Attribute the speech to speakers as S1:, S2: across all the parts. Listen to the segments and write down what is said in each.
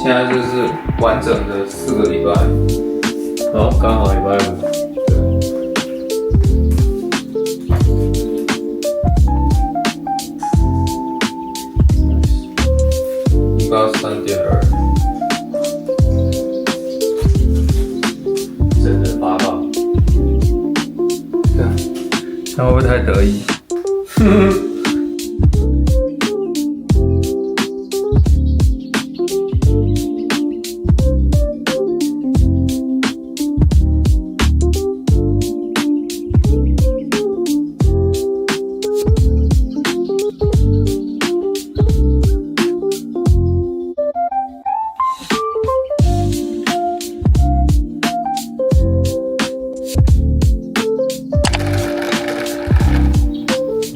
S1: 现在就是完整的4个礼拜，然后刚好礼拜5。183.2，真的8磅，这样会不会太得意？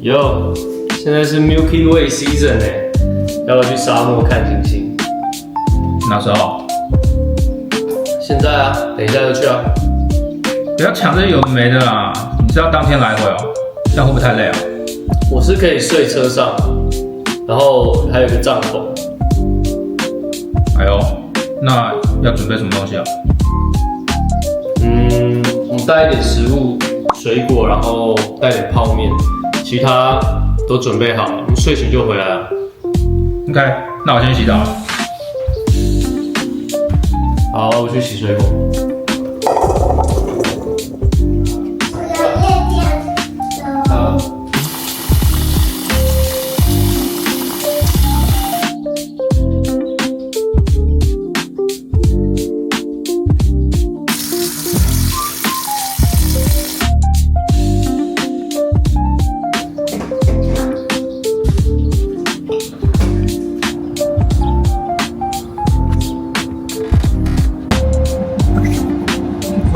S2: 哟，现在是 Milky Way season 哎，要不要去沙漠看星星？
S1: 哪时候？
S2: 现在啊，等一下就去啊。
S1: 不要抢这些有的没的啦！你是要当天来回哦，这样会不会太累啊？
S2: 我是可以睡车上，然后还有个帐篷。
S1: 哎呦，那要准备什么东西啊？
S2: 我们带一点食物、水果，然后带点泡面。其他都准备好了，我们睡醒就回来了。
S1: OK， 那我先洗澡了。
S2: 好，我去洗水果。好。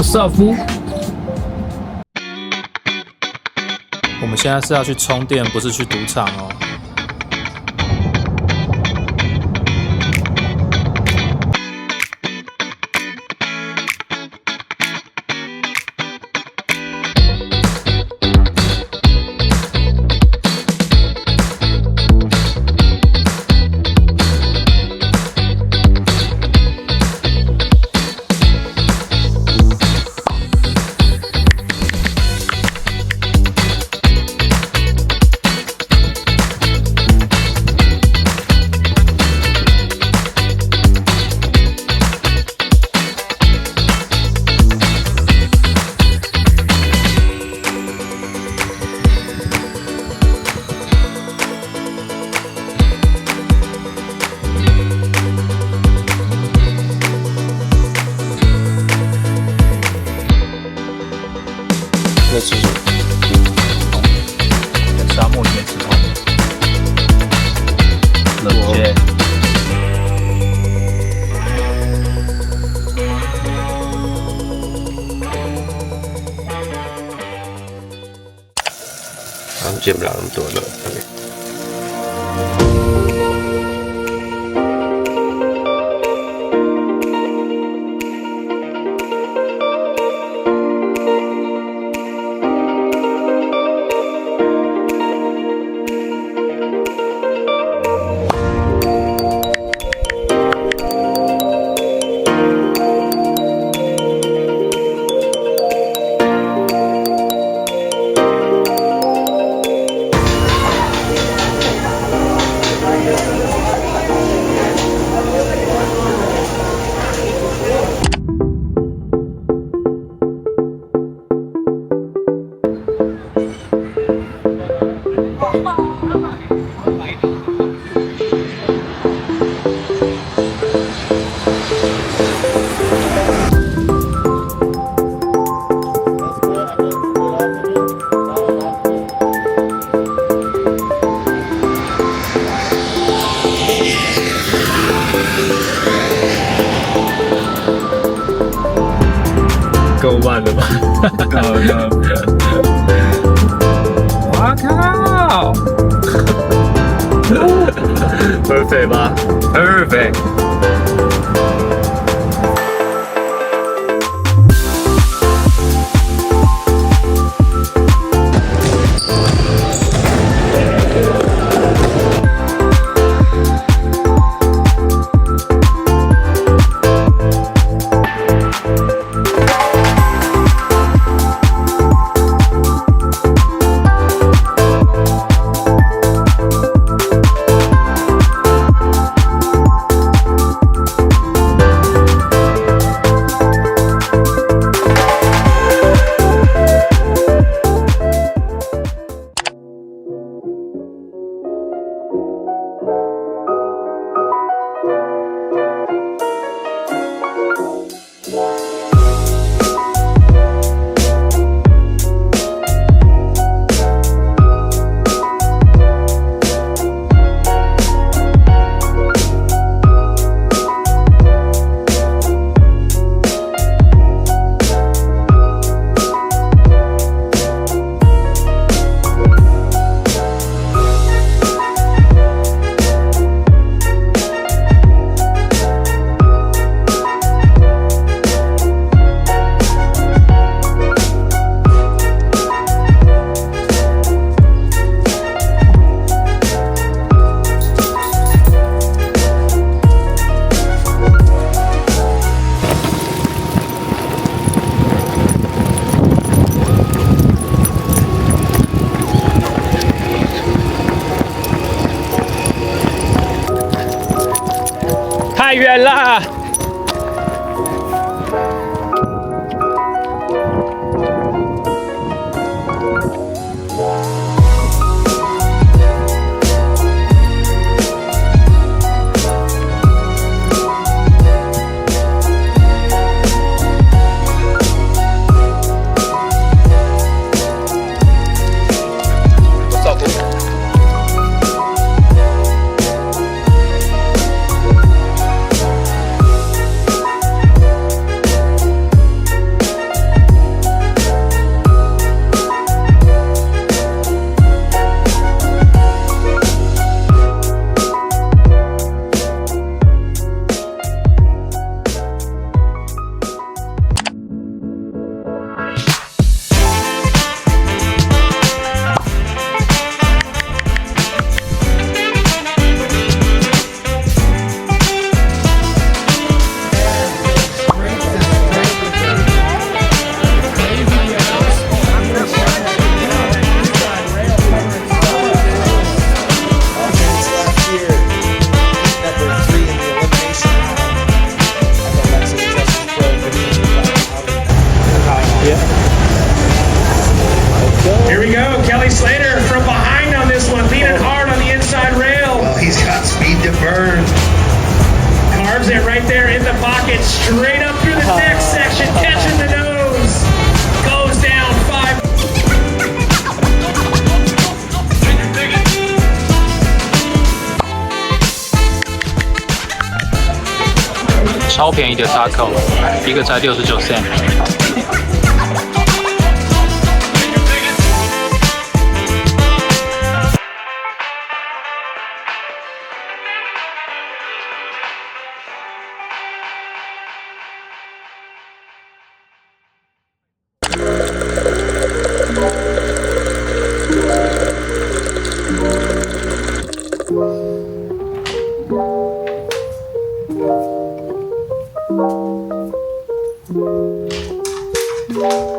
S1: 少夫，
S3: 我们现在是要去充电，不是去赌场哦。
S4: 在吃什么？
S3: 在沙漠里面吃泡面。冷切。
S4: 好像见不了那么多了。
S2: 够慢了吧？
S1: 哇靠
S2: ！perfect 吧
S1: ，perfect。
S5: 远啦！Here
S6: we go, Kelly Slater from behind on this one, leaning hard on the inside rail.
S7: Well, he's got speed to burn.
S6: Carves it right there in the pocket, straight up through the next section, catching the nose. Goes down 5.
S5: 超便宜的 taco， 一个才69 cent。Thank
S8: you.